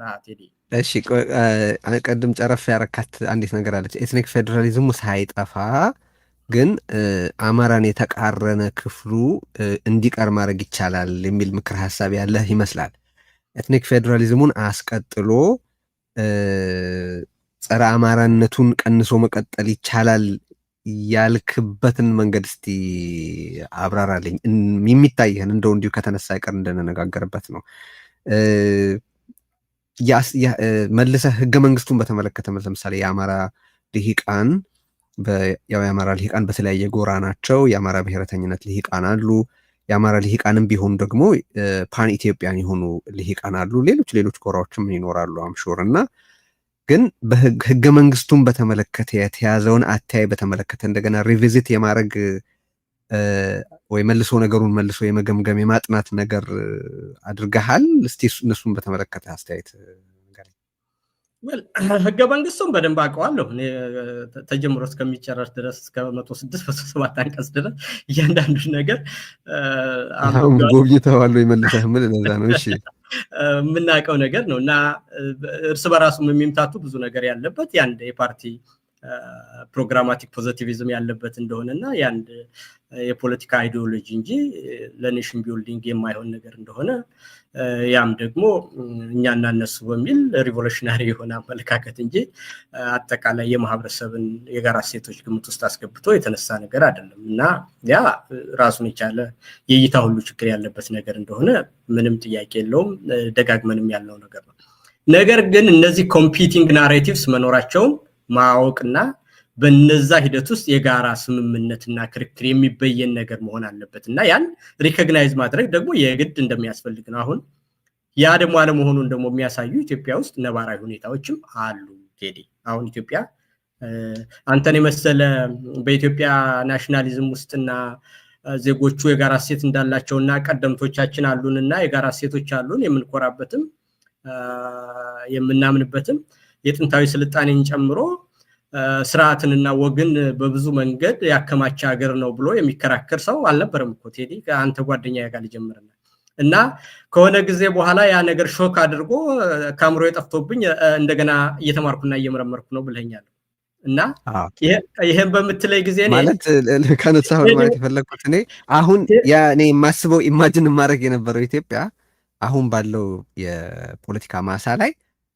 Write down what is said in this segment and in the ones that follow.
ስርዓት ሄዲ እሺ ቀደም ጨረፍ ያረካት አንዲት ነገር አለች። ኤትኒክ ፌዴራሊዝሙ ሳይጠፋ ግን አማራን የተቃረነ ክፍሉ እንዲቀር ማድረግ ይቻላል የሚል ምክር ሀሳብ ያለህ ይመስላል። ኤትኒክ ፌዴራሊዝሙን አስቀጥሎ ጸረ አማራነቱን ቀንሶ መቀጠል ይቻላል ያልክበትን መንገድ እስቲ አብራራልኝ። የሚታየህን እንደው እንዲሁ ከተነሳ አይቀር እንደነጋገርበት ነው። መልሰህ ህገ መንግስቱን በተመለከተ ለምሳሌ የአማራ ልሂቃን የአማራ ልሂቃን በተለያየ ጎራ ናቸው። የአማራ ብሔረተኝነት ልሂቃን አሉ። የአማራ ልሂቃንም ቢሆኑ ደግሞ ፓን ኢትዮጵያን የሆኑ ልሂቃን አሉ። ሌሎች ጎራዎችም ይኖራሉ አምሹር እና ግን በህገ መንግስቱን በተመለከተ የተያዘውን አተያይ በተመለከተ እንደገና ሪቪዚት የማድረግ ወይ መልሶ ነገሩን መልሶ የመገምገም የማጥናት ነገር አድርገሃል? እስቲ እነሱን በተመለከተ አስተያየት ንገረኝ። ህገ መንግስቱን በደንብ አውቀዋለሁ እኔ ተጀምሮ እስከሚጨረስ ድረስ እስከ 106 107 አንቀጽ ድረስ እያንዳንዱ ነገር ጎብኝተዋል ወይ መልሰህ ምን ለዛ ነው? እሺ የምናውቀው ነገር ነው እና እርስ በራሱም የሚምታቱ ብዙ ነገር ያለበት ያንድ የፓርቲ ፕሮግራማቲክ ፖዚቲቪዝም ያለበት እንደሆነና ያንድ የፖለቲካ አይዲዮሎጂ እንጂ ለኔሽን ቢልዲንግ የማይሆን ነገር እንደሆነ ያም ደግሞ እኛና እነሱ በሚል ሪቮሉሽናሪ የሆነ አመለካከት እንጂ አጠቃላይ የማህበረሰብን የጋራ እሴቶች ግምት ውስጥ አስገብቶ የተነሳ ነገር አይደለም እና ያ ራሱን የቻለ የእይታ ሁሉ ችግር ያለበት ነገር እንደሆነ ምንም ጥያቄ የለውም። ደጋግመንም ያለው ነገር ነው። ነገር ግን እነዚህ ኮምፒቲንግ ናሬቲቭስ መኖራቸውን ማወቅና በነዛ ሂደት ውስጥ የጋራ ስምምነትና ክርክር የሚበየን ነገር መሆን አለበትና ያን ሪኮግናይዝ ማድረግ ደግሞ የግድ እንደሚያስፈልግ ነው። አሁን ያ ደግሞ አለመሆኑን ደግሞ የሚያሳዩ ኢትዮጵያ ውስጥ ነባራዊ ሁኔታዎችም አሉ። ቴዲ አሁን ኢትዮጵያ አንተን የመሰለ በኢትዮጵያ ናሽናሊዝም ውስጥና ዜጎቹ የጋራ እሴት እንዳላቸውና ቀደምቶቻችን አሉንና የጋራ እሴቶች አሉን የምንኮራበትም የምናምንበትም የጥንታዊ ስልጣኔን ጨምሮ ስርዓትንና ወግን በብዙ መንገድ ያከማቸ ሀገር ነው ብሎ የሚከራከር ሰው አልነበረም እኮ ቴዲ። አንተ ጓደኛ ያጋል ጀምረና እና ከሆነ ጊዜ በኋላ ያ ነገር ሾክ አድርጎ ካምሮ የጠፍቶብኝ እንደገና እየተማርኩና እየመረመርኩ ነው ብለኛል። እና ይሄን በምትለይ ጊዜ እኔ ማለት ከነሳው ማለት የፈለኩት እኔ አሁን ያ እኔ ማስበው ኢማጂን ማድረግ የነበረው ኢትዮጵያ አሁን ባለው የፖለቲካ ማሳ ላይ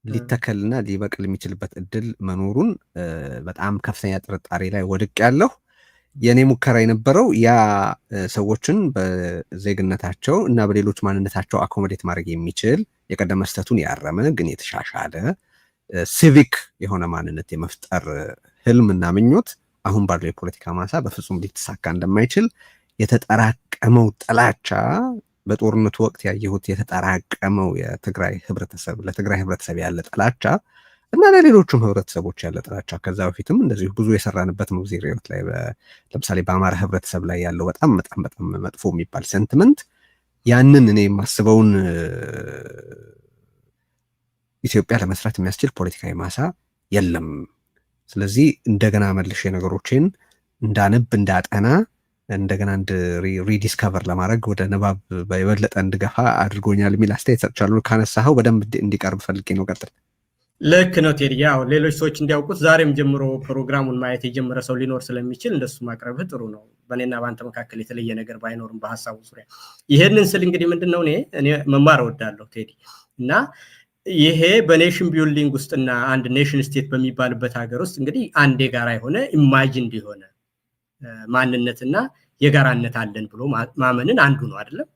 ሊተከልና ሊበቅል የሚችልበት እድል መኖሩን በጣም ከፍተኛ ጥርጣሬ ላይ ወድቅ ያለው የኔ ሙከራ የነበረው ያ ሰዎችን በዜግነታቸው እና በሌሎች ማንነታቸው አኮሞዴት ማድረግ የሚችል የቀደመ ስህተቱን ያረመ ግን የተሻሻለ ሲቪክ የሆነ ማንነት የመፍጠር ህልምና ምኞት አሁን ባለው የፖለቲካ ማሳ በፍጹም ሊተሳካ እንደማይችል የተጠራቀመው ጥላቻ በጦርነቱ ወቅት ያየሁት የተጠራቀመው የትግራይ ህብረተሰብ ለትግራይ ህብረተሰብ ያለ ጥላቻ እና ለሌሎችም ህብረተሰቦች ያለ ጥላቻ ከዛ በፊትም እንደዚሁ ብዙ የሰራንበት ነው። ጊዜ ሪዮት ላይ ለምሳሌ በአማራ ህብረተሰብ ላይ ያለው በጣም መጥፎ የሚባል ሴንቲመንት ያንን እኔ የማስበውን ኢትዮጵያ ለመስራት የሚያስችል ፖለቲካዊ ማሳ የለም። ስለዚህ እንደገና መልሼ ነገሮችን እንዳነብ እንዳጠና እንደገና እንድ ሪዲስከቨር ለማድረግ ወደ ንባብ በበለጠ እንድገፋ አድርጎኛል የሚል አስተያየት ሰጥቻለሁ። ካነሳኸው በደንብ እንዲቀርብ ፈልጌ ነው። ቀጥል። ልክ ነው ቴዲ። ያው ሌሎች ሰዎች እንዲያውቁት ዛሬም ጀምሮ ፕሮግራሙን ማየት የጀመረ ሰው ሊኖር ስለሚችል እንደሱ ማቅረብህ ጥሩ ነው። በእኔና በአንተ መካከል የተለየ ነገር ባይኖርም በሀሳቡ ዙሪያ ይሄንን ስል እንግዲህ ምንድነው እኔ መማር እወዳለሁ ቴዲ እና ይሄ በኔሽን ቢልዲንግ ውስጥና አንድ ኔሽን ስቴት በሚባልበት ሀገር ውስጥ እንግዲህ አንድ የጋራ የሆነ ኢማጂን እንዲሆነ ማንነትና የጋራነት አለን ብሎ ማመንን አንዱ ነው አይደለም።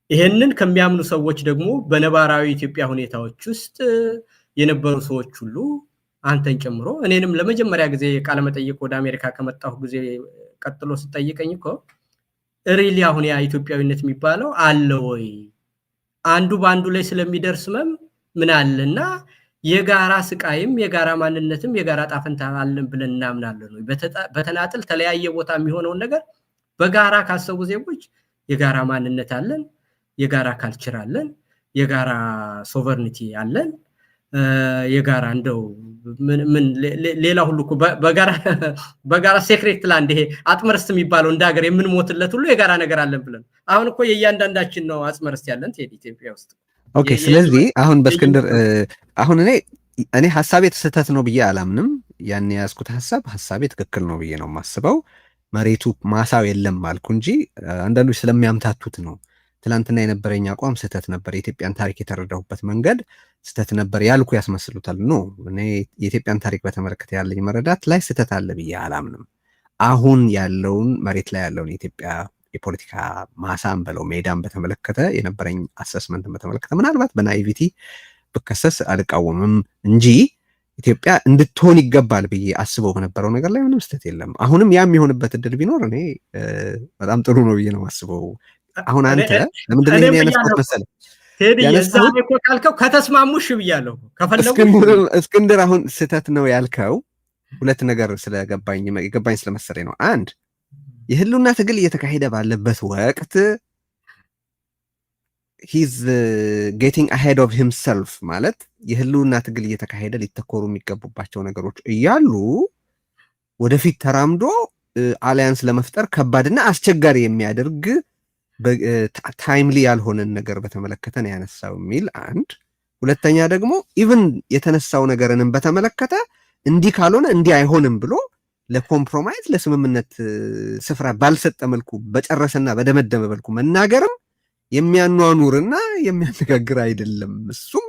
ይሄንን ከሚያምኑ ሰዎች ደግሞ በነባራዊ ኢትዮጵያ ሁኔታዎች ውስጥ የነበሩ ሰዎች ሁሉ አንተን ጨምሮ እኔንም ለመጀመሪያ ጊዜ ቃለ መጠይቅ ወደ አሜሪካ ከመጣሁ ጊዜ ቀጥሎ ስጠይቀኝ እኮ ሪሊ አሁን ያ ኢትዮጵያዊነት የሚባለው አለ ወይ አንዱ በአንዱ ላይ ስለሚደርስ ምን አለና የጋራ ስቃይም የጋራ ማንነትም የጋራ ጣፈንታ አለን ብለን እናምናለን ወይ? በተናጥል ተለያየ ቦታ የሚሆነውን ነገር በጋራ ካሰቡ ዜጎች የጋራ ማንነት አለን፣ የጋራ ካልቸር አለን፣ የጋራ ሶቨርኒቲ አለን፣ የጋራ እንደው ምን ሌላ ሁሉ በጋራ ሴክሬት ላንድ ይሄ አጥመርስት የሚባለው እንደ ሀገር የምንሞትለት ሁሉ የጋራ ነገር አለን ብለን አሁን እኮ የእያንዳንዳችን ነው አጥመርስት ያለን ኢትዮጵያ ውስጥ ኦኬ ስለዚህ አሁን በእስክንድር አሁን እኔ ሐሳቤ ስህተት ነው ብዬ አላምንም። ያን ያዝኩት ሐሳቤ ትክክል ነው ብዬ ነው የማስበው። መሬቱ ማሳው የለም አልኩ እንጂ አንዳንዶች ስለሚያምታቱት ነው። ትላንትና የነበረኝ አቋም ስህተት ነበር፣ የኢትዮጵያን ታሪክ የተረዳሁበት መንገድ ስህተት ነበር ያልኩ ያስመስሉታል። ኖ እኔ የኢትዮጵያን ታሪክ በተመለከተ ያለኝ መረዳት ላይ ስህተት አለ ብዬ አላምንም። አሁን ያለውን መሬት ላይ ያለውን የኢትዮጵያ የፖለቲካ ማሳን በለው ሜዳን በተመለከተ የነበረኝ አሰስመንትን በተመለከተ ምናልባት በናይቪቲ ብከሰስ አልቃወምም እንጂ ኢትዮጵያ እንድትሆን ይገባል ብዬ አስበው በነበረው ነገር ላይ ምንም ስህተት የለም። አሁንም ያም የሆነበት እድል ቢኖር እኔ በጣም ጥሩ ነው ብዬ ነው አስበው። አሁን አንተ ለምንድን ነው ያነሳሁት መሰለህ ቴዲ የዛኔ እኮ ካልከው ከተስማሙሽ ብያለሁ ከፈለጉ እስክንድር አሁን ስህተት ነው ያልከው ሁለት ነገር ስለገባኝ ስለመሰለኝ ነው። አንድ የህልውና ትግል እየተካሄደ ባለበት ወቅት he's getting ahead of himself ማለት የህልውና ትግል እየተካሄደ ሊተኮሩ የሚገቡባቸው ነገሮች እያሉ ወደፊት ተራምዶ አሊያንስ ለመፍጠር ከባድና አስቸጋሪ የሚያደርግ ታይምሊ ያልሆነን ነገር በተመለከተ ነው ያነሳው የሚል አንድ። ሁለተኛ ደግሞ ኢቭን የተነሳው ነገርንም በተመለከተ እንዲህ ካልሆነ እንዲህ አይሆንም ብሎ ለኮምፕሮማይዝ ለስምምነት ስፍራ ባልሰጠ መልኩ በጨረሰና በደመደመ መልኩ መናገርም የሚያኗኑርና የሚያነጋግር አይደለም። እሱም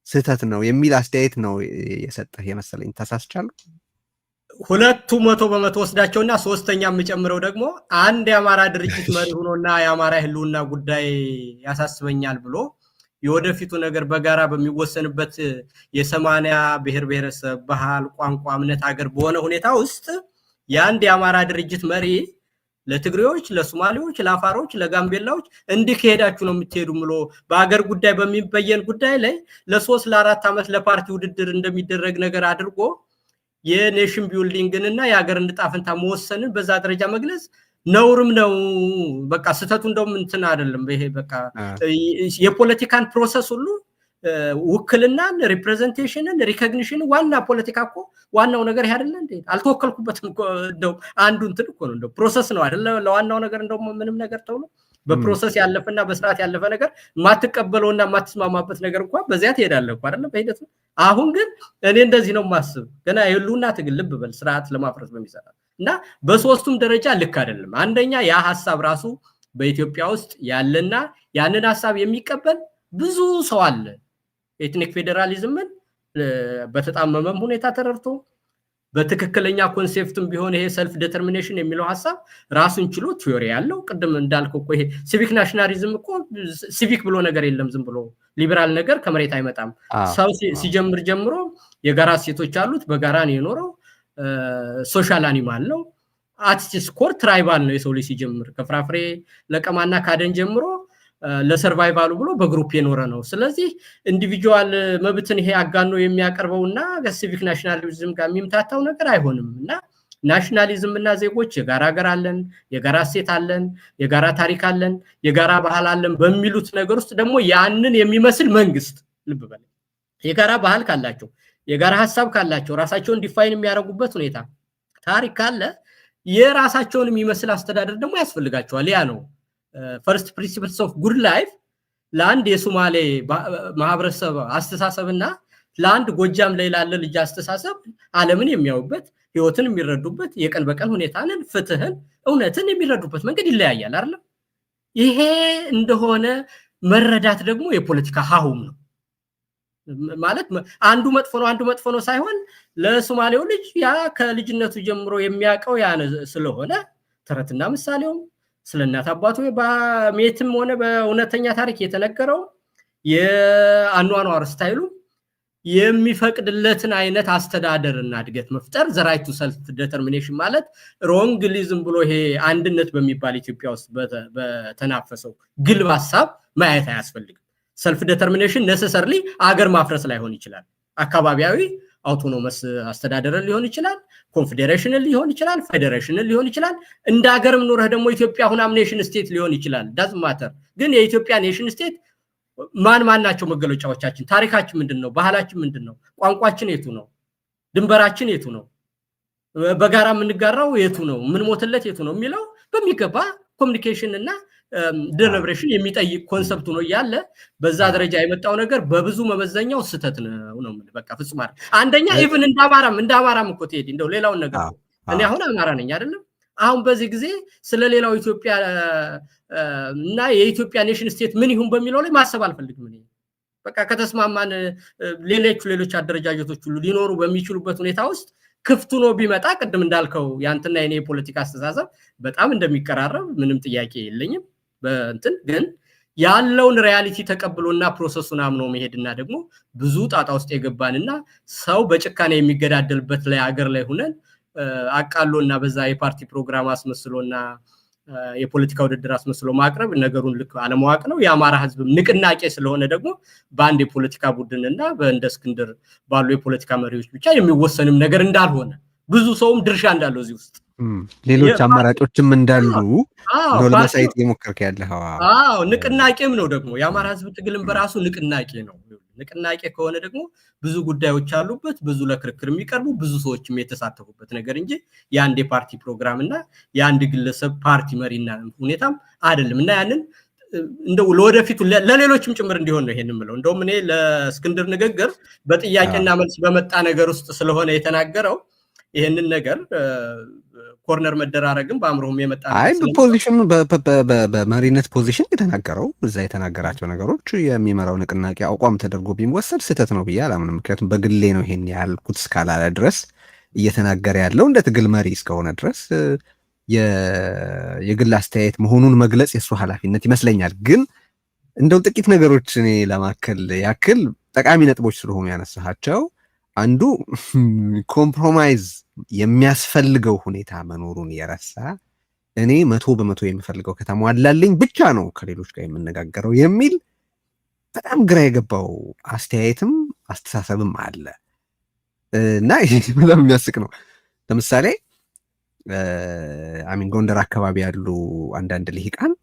ስህተት ነው የሚል አስተያየት ነው የሰጠህ የመሰለኝ። ተሳስቻለሁ? 200% ወስዳቸውና ሶስተኛ የምጨምረው ደግሞ አንድ የአማራ ድርጅት መሪ ሆኖና የአማራ ህልውና ጉዳይ ያሳስበኛል ብሎ የወደፊቱ ነገር በጋራ በሚወሰንበት የ80 ብሔር ብሔረሰብ ባህል፣ ቋንቋ፣ እምነት አገር በሆነ ሁኔታ ውስጥ የአንድ የአማራ ድርጅት መሪ ለትግሬዎች፣ ለሶማሌዎች፣ ለአፋሮች፣ ለጋምቤላዎች እንዲህ ከሄዳችሁ ነው የምትሄዱ ብሎ በአገር ጉዳይ በሚበየን ጉዳይ ላይ ለ3 ለ4 ዓመት ለፓርቲ ውድድር እንደሚደረግ ነገር አድርጎ የኔሽን ቢልዲንግንና የአገር እንጣፍንታ መወሰንን በዛ ደረጃ መግለጽ ነውርም ነው። በቃ ስተቱ እንደውም እንትን አይደለም። ይሄ በቃ የፖለቲካን ፕሮሰስ ሁሉ ውክልናን፣ ሪፕሬዘንቴሽንን፣ ሪኮግኒሽን ዋና ፖለቲካ እኮ ዋናው ነገር ይሄ አይደለ እንዴ? አልተወከልኩበትም እኮ እንደው አንዱ እንትን እኮ ነው እንደው ፕሮሰስ ነው አይደለ? ለዋናው ነገር እንደው ምንም ነገር ተውሎ በፕሮሰስ ያለፈና በስርዓት ያለፈ ነገር ማትቀበለውና ማትስማማበት ነገር እንኳን በዚያ ትሄዳለህ እኮ አይደለ? በሂደት አሁን ግን እኔ እንደዚህ ነው ማስብ ገና የህልውና ትግል ልብ በል ስርዓት ለማፍረስ በሚሰራ እና በሶስቱም ደረጃ ልክ አይደለም። አንደኛ ያ ሐሳብ ራሱ በኢትዮጵያ ውስጥ ያለና ያንን ሐሳብ የሚቀበል ብዙ ሰው አለ። ኤትኒክ ፌደራሊዝምን በተጣመመም ሁኔታ ተረድቶ በትክክለኛ ኮንሴፕትም ቢሆን ይሄ ሰልፍ ዲተርሚኔሽን የሚለው ሐሳብ ራሱን ችሎ ቲዮሪ ያለው ቅድም እንዳልከው እኮ ይሄ ሲቪክ ናሽናሊዝም እኮ ሲቪክ ብሎ ነገር የለም። ዝም ብሎ ሊበራል ነገር ከመሬት አይመጣም። ሰው ሲጀምር ጀምሮ የጋራ ሴቶች አሉት፣ በጋራ ነው የኖረው። ሶሻል አኒማል ነው። አትስ ኮር ትራይባል ነው። የሰው ልጅ ሲጀምር ከፍራፍሬ ለቀማና ካደን ጀምሮ ለሰርቫይቫሉ ብሎ በግሩፕ የኖረ ነው። ስለዚህ ኢንዲቪጁዋል መብትን ይሄ አጋኖ የሚያቀርበውና ሲቪክ ናሽናሊዝም ጋር የሚምታታው ነገር አይሆንም እና ናሽናሊዝም እና ዜጎች የጋራ ሀገር አለን፣ የጋራ እሴት አለን፣ የጋራ ታሪክ አለን፣ የጋራ ባህል አለን በሚሉት ነገር ውስጥ ደግሞ ያንን የሚመስል መንግስት ልብ በል የጋራ ባህል ካላቸው የጋራ ሐሳብ ካላቸው ራሳቸውን ዲፋይን የሚያደርጉበት ሁኔታ ታሪክ ካለ የራሳቸውን የሚመስል አስተዳደር ደግሞ ያስፈልጋቸዋል። ያ ነው ፈርስት ፕሪንሲፕልስ ኦፍ ጉድ ላይፍ። ለአንድ የሶማሌ ማህበረሰብ አስተሳሰብና ለአንድ ጎጃም ላይ ላለ ልጅ አስተሳሰብ ዓለምን የሚያዩበት ህይወትን የሚረዱበት የቀን በቀን ሁኔታንን፣ ፍትህን፣ እውነትን የሚረዱበት መንገድ ይለያያል አይደል? ይሄ እንደሆነ መረዳት ደግሞ የፖለቲካ ሀሁም ነው ማለት አንዱ መጥፎ ነው ሳይሆን ለሶማሌው ልጅ ያ ከልጅነቱ ጀምሮ የሚያቀው ያ ስለሆነ ተረትና ምሳሌው ስለናት አባቱ በሜትም ሆነ በእውነተኛ ታሪክ የተነገረው የአኗኗር ስታይሉ የሚፈቅድለትን አይነት አስተዳደርና እድገት መፍጠር ዘራይቱ ሰልፍ ዲተርሚኔሽን ማለት ሮንግሊዝም ብሎ ይሄ አንድነት በሚባል ኢትዮጵያ ውስጥ በተናፈሰው ግልብ ሐሳብ ማየት አያስፈልግም። ሰልፍ ዲተርሚኔሽን ነሰሰርሊ አገር ማፍረስ ላይሆን ይችላል። አካባቢያዊ አውቶኖመስ አስተዳደር ሊሆን ይችላል፣ ኮንፌዴሬሽን ሊሆን ይችላል፣ ፌዴሬሽን ሊሆን ይችላል። እንደ ሀገርም ኖርህ ደግሞ ኢትዮጵያ ሁናም ኔሽን ስቴት ሊሆን ይችላል። ዳዝ ማተር ግን የኢትዮጵያ ኔሽን ስቴት ማን ናቸው መገለጫዎቻችን? ታሪካችን ምንድነው? ባህላችን ምንድነው? ቋንቋችን የቱ ነው? ድንበራችን የቱ ነው? በጋራ የምንጋራው የቱ ነው? ምን ሞትለት የቱ ነው የሚለው በሚገባ ኮሙኒኬሽን እና ዴሊብሬሽን የሚጠይቅ ኮንሰፕት ነው ያለ በዛ ደረጃ የመጣው ነገር በብዙ መመዘኛው ስተት ነው በቃ ፍጹም አይደል አንደኛ ኢቭን እንዳባራም እኮ ትሄድ እንደው ሌላውን ነገር እኔ አሁን አማራ ነኝ አይደለም አሁን በዚህ ጊዜ ስለ ሌላው ኢትዮጵያ እና የኢትዮጵያ ኔሽን ስቴት ምን ይሁን በሚለው ላይ ማሰብ አልፈልግም እኔ በቃ ከተስማማን ሌሎች አደረጃጀቶች ሁሉ ሊኖሩ በሚችሉበት ሁኔታ ውስጥ ክፍቱ ነው ቢመጣ ቅድም እንዳልከው ያንተና የኔ ፖለቲካ አስተሳሰብ በጣም እንደሚቀራረብ ምንም ጥያቄ የለኝም በእንትን ግን ያለውን ሪያሊቲ ተቀብሎና ፕሮሰሱን አምኖ መሄድና ደግሞ ብዙ ጣጣ ውስጥ የገባንና ሰው በጭካኔ የሚገዳደልበት ላይ አገር ላይ ሆነን አቃሎና በዛ የፓርቲ ፕሮግራም አስመስሎና የፖለቲካ ውድድር አስመስሎ ማቅረብ ነገሩን ልክ አለማዋቅ ነው የአማራ ህዝብ ንቅናቄ ስለሆነ ደግሞ በአንድ የፖለቲካ ቡድንና በእንደ እስክንድር ባሉ የፖለቲካ መሪዎች ብቻ የሚወሰንም ነገር እንዳልሆነ ብዙ ሰውም ድርሻ እንዳለው እዚህ ውስጥ ሌሎች አማራጮችም እንዳሉ ነው ለማሳየት የሞከርክ ያለው ንቅናቄም ነው ደግሞ የአማራ ህዝብ ትግልም በራሱ ንቅናቄ ነው ንቅናቄ ከሆነ ደግሞ ብዙ ጉዳዮች አሉበት ብዙ ለክርክር የሚቀርቡ ብዙ ሰዎችም የተሳተፉበት ነገር እንጂ የአንድ የፓርቲ ፕሮግራም እና የአንድ ግለሰብ ፓርቲ መሪና ሁኔታም አይደለም እና ያንን እንደው ለወደፊቱ ለሌሎችም ጭምር እንዲሆን ነው ይሄንን ምለው እንደውም እኔ ለእስክንድር ንግግር በጥያቄና መልስ በመጣ ነገር ውስጥ ስለሆነ የተናገረው ይሄንን ነገር ኮርነር መደራረግም በአምሮም የመጣ ፖዚሽኑ በመሪነት ፖዚሽን የተናገረው እዛ የተናገራቸው ነገሮች የሚመራው ንቅናቄ አቋም ተደርጎ ቢወሰድ ስህተት ነው ብዬ አላምንም ምክንያቱም በግሌ ነው ይሄን ያልኩት እስካላለ ድረስ እየተናገረ ያለው እንደ ትግል መሪ እስከሆነ ድረስ የግል አስተያየት መሆኑን መግለጽ የሱ ኃላፊነት ይመስለኛል ግን እንደው ጥቂት ነገሮች እኔ ለማከል ያክል ጠቃሚ ነጥቦች ስለሆኑ ያነሳቸው አንዱ ኮምፕሮማይዝ የሚያስፈልገው ሁኔታ መኖሩን የረሳ እኔ 100% የምፈልገው ከተሟላልኝ ብቻ ነው ከሌሎች ጋር የምነጋገረው የሚል በጣም ግራ የገባው አስተያየትም አስተሳሰብም አለ እና ይሄ በጣም የሚያስቅ ነው ለምሳሌ ጎንደር አካባቢ ያሉ አንዳንድ ልሂቃን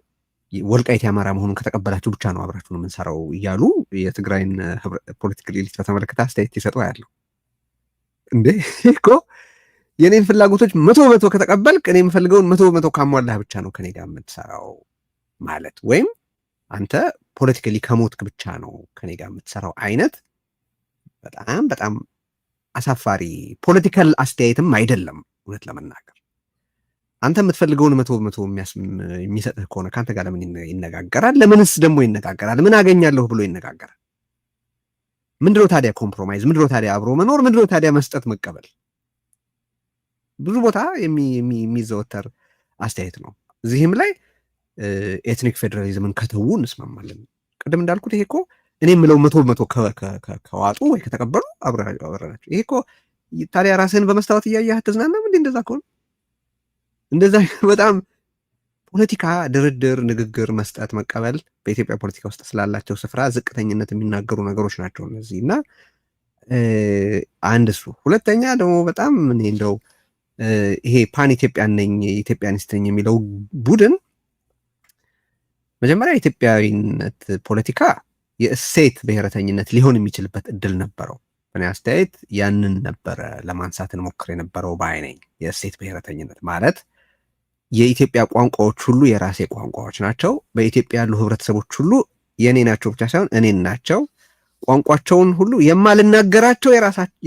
ወልቃይት የአማራ መሆኑን ከተቀበላችሁ ብቻ ነው አብራችሁ የምንሰራው እያሉ የትግራይን ፖለቲካል ኤሊት በተመለከተ አስተያየት ይሰጡ ያለው እንዴ እኮ የኔን ፍላጎቶች 100% ከተቀበልክ እኔ የምፈልገውን 100% ካሟላህ ብቻ ነው ከኔ ጋር የምትሰራው ማለት ወይም አንተ ፖለቲካሊ ከሞትክ ብቻ ነው ከኔ ጋር የምትሰራው አይነት በጣም አሳፋሪ ፖለቲካል አስተያየትም አይደለም እውነት ለመናገር አንተ የምትፈልገውን 100% የሚሰጥህ ከሆነ ካንተ ጋር ለምን ይነጋገራል ለምንስ ደግሞ ይነጋገራል ምን አገኛለሁ ብሎ ይነጋገራል ምንድነው ታዲያ ኮምፕሮማይዝ ምንድነው ታዲያ አብሮ መኖር ምንድነው ታዲያ መስጠት መቀበል ብዙ ቦታ የሚዘወተር አስተያየት ነው እዚህም ላይ ኤትኒክ ፌደራሊዝምን ከተው እንስማማለን ቅድም እንዳልኩት ይሄ እኮ እኔ የምለው 100% ከዋጡ ወይ ከተቀበሉ አብረናቸው ይሄ እኮ ታዲያ ራስህን በመስታወት እያየህ አትዝናናም እንዴ እንደዛ ከሆነ እንደዛ በጣም ፖለቲካ ድርድር ንግግር መስጠት መቀበል በኢትዮጵያ ፖለቲካ ውስጥ ስላላቸው ስፍራ ዝቅተኝነት የሚናገሩ ነገሮች ናቸው እነዚህ እና አንድ እሱ ሁለተኛ ደግሞ በጣም እኔ እንደው ይሄ ፓን ኢትዮጵያን ነኝ ኢትዮጵያኒስት ነኝ የሚለው ቡድን መጀመሪያ ኢትዮጵያዊነት ፖለቲካ የእሴት ብሔረተኝነት ሊሆን የሚችልበት እድል ነበረው በእኔ አስተያየት ያንን ነበረ ለማንሳት እንሞክር የነበረው ባይነኝ የእሴት ብሔረተኝነት ማለት የኢትዮጵያ ቋንቋዎች ሁሉ የራሴ ቋንቋዎች ናቸው በኢትዮጵያ ያሉ ህብረተሰቦች ሁሉ የኔ ናቸው ብቻ ሳይሆን እኔን ናቸው ቋንቋቸውን ሁሉ የማልናገራቸው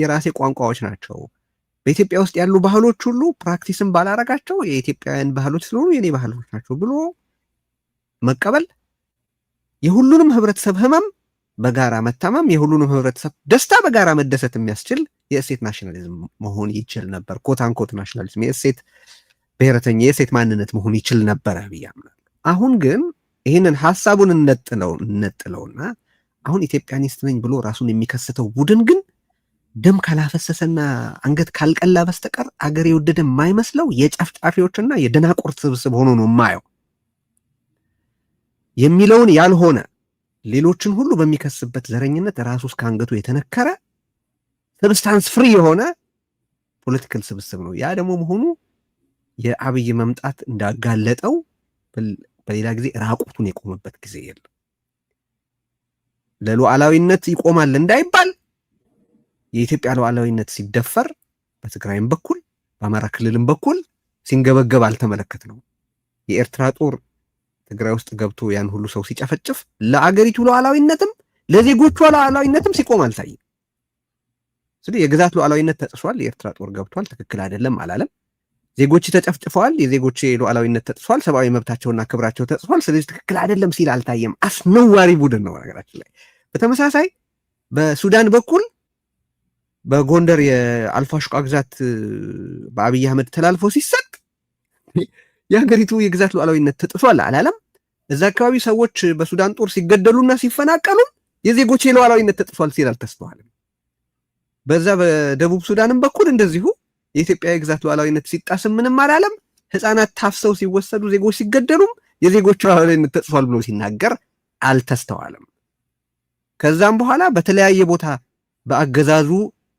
የራሴ ቋንቋዎች ናቸው በኢትዮጵያ ውስጥ ያሉ ባህሎች ሁሉ ፕራክቲስን ባላረጋቸው የኢትዮጵያውያን ባህሎች ስለሆኑ የኔ ባህሎች ናቸው ብሎ መቀበል የሁሉንም ህብረተሰብ ህመም በጋራ መታመም የሁሉንም ህብረተሰብ ደስታ በጋራ መደሰት የሚያስችል የእሴት ናሽናሊዝም መሆን ይችል ነበር ኮት ናሽናሊዝም የእሴት ብሔረተኛ የእሴት ማንነት መሆን ይችል ነበር ብያምናለሁ አሁን ግን ይህንን ሐሳቡን እንነጥለውና አሁን ኢትዮጵያኒስት ነኝ ብሎ ራሱን የሚከስተው ቡድን ግን ደም ካላፈሰሰና አንገት ካልቀላ በስተቀር አገር የወደደ የማይመስለው የጨፍጫፊዎችና የደናቁርት ስብስብ ሆኖ ነው ማየው የሚለውን ያልሆነ ሌሎችን ሁሉ በሚከስበት ዘረኝነት ራሱ እስከ አንገቱ የተነከረ ሰብስታንስ ፍሪ የሆነ ፖለቲካል ስብስብ ነው ያ ደግሞ መሆኑ የአብይ መምጣት እንዳጋለጠው በሌላ ጊዜ ራቁቱን የቆመበት ጊዜ የለም ለሉዓላዊነት ይቆማል እንዳይባል የኢትዮጵያ ሉዓላዊነት ሲደፈር በትግራይም በኩል በአማራ ክልልም በኩል ሲንገበገብ አልተመለከትነው የኤርትራ ጦር ትግራይ ውስጥ ገብቶ ያን ሁሉ ሰው ሲጨፈጭፍ ለአገሪቱ ሉዓላዊነትም ለዜጎቿ ሉዓላዊነትም ሲቆም አልታየም። ስለዚህ የግዛት ሉዓላዊነት ተጥሷል፣ የኤርትራ ጦር ገብቷል፣ ትክክል አይደለም አላለም። ዜጎች ተጨፍጭፈዋል፣ የዜጎች ሉዓላዊነት ተጥሷል፣ ሰብአዊ መብታቸውና ክብራቸው ተጥሷል፣ ስለዚህ ትክክል አይደለም ሲል አልታየም። አስነዋሪ ቡድን ነው ነገራችን ላይ። በተመሳሳይ በሱዳን በኩል በጎንደር የአልፋሽቃ ግዛት በአብይ አህመድ ተላልፎ ሲሰጥ የሀገሪቱ የግዛት ሉዓላዊነት ተጥሷል አላለም። እዛ አካባቢ ሰዎች በሱዳን ጦር ሲገደሉና ሲፈናቀሉ የዜጎች ሉዓላዊነት ተጥሷል ሲል አልተስተዋልም። በዛ በደቡብ ሱዳንም በኩል እንደዚሁ የኢትዮጵያ የግዛት ሉዓላዊነት ሲጣስም ምንም አላለም። ህፃናት ታፍሰው ሲወሰዱ ዜጎች ሲገደሉም የዜጎች ሉዓላዊነት ተጥሷል ብሎ ሲናገር አልተስተዋልም። ከዛም በኋላ በተለያየ ቦታ በአገዛዙ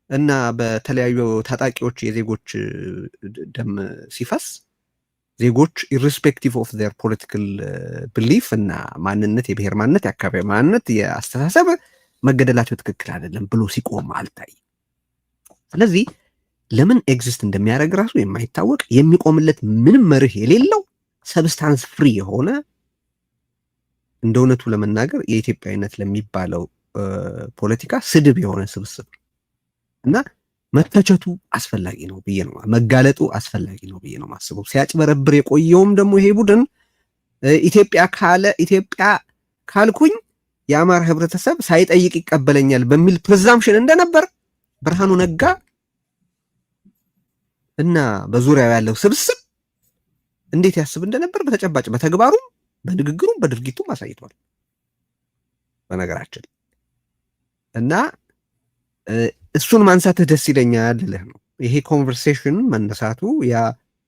እና በተለያዩ ታጣቂዎች የዜጎች ደም ሲፈስ ዜጎች ኢሪስፔክቲቭ ኦፍ ዜር ፖለቲካል ብሊፍ እና ማንነት፣ የብሔር ማንነት፣ የአካባቢ ማንነት፣ የአስተሳሰብ መገደላቸው ትክክል አይደለም ብሎ ሲቆም አልታይም። ስለዚህ ለምን ኤግዚስት እንደሚያደርግ ራሱ የማይታወቅ የሚቆምለት ምንም መርህ የሌለው ሰብስታንስ ፍሪ የሆነ እንደ እውነቱ ለመናገር የኢትዮጵያዊነት ለሚባለው ፖለቲካ ስድብ የሆነ ስብስብ እና መተቸቱ አስፈላጊ ነው ብዬ ነው፣ መጋለጡ አስፈላጊ ነው ብዬ ነው ማስበው። ሲያጭበረብር የቆየውም ደግሞ ይሄ ቡድን ኢትዮጵያ ካልኩኝ የአማራ ህብረተሰብ ሳይጠይቅ ይቀበለኛል በሚል ፕሪዛምፕሽን እንደነበር ብርሃኑ ነጋ እና በዙሪያው ያለው ስብስብ እንዴት ያስብ እንደነበር በተጨባጭ በተግባሩም በንግግሩም በድርጊቱም አሳይቷል በነገራችን እና እሱን ማንሳትህ ደስ ይለኛል ልልህ ነው። ይሄ ኮንቨርሴሽን መነሳቱ ያ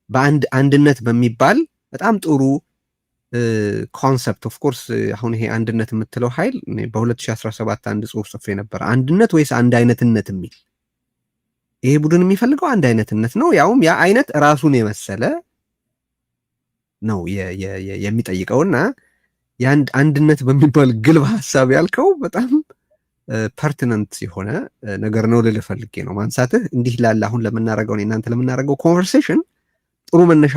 በአንድ አንድነት በሚባል በጣም ጥሩ ኮንሰፕት ኦፍ ኮርስ አሁን ይሄ አንድነት የምትለው ኃይል በ2017 አንድ ጽሁፍ ጽፌ ነበር። አንድነት ወይስ አንድ አይነትነት የሚል ይሄ ቡድን የሚፈልገው አንድ አይነትነት ነው። ያውም ያ አይነት ራሱን የመሰለ ነው የሚጠይቀውና የአንድ አንድነት በሚባል ግልብ ሀሳብ ያልከው በጣም ፐርቲነንት የሆነ ነገር ነው ልልህ ፈልጌ ነው ማንሳትህ። እንዲህ ላለ አሁን ለምናደርገው እናንተ ለምናደርገው ኮንቨርሴሽን ጥሩ መነሻ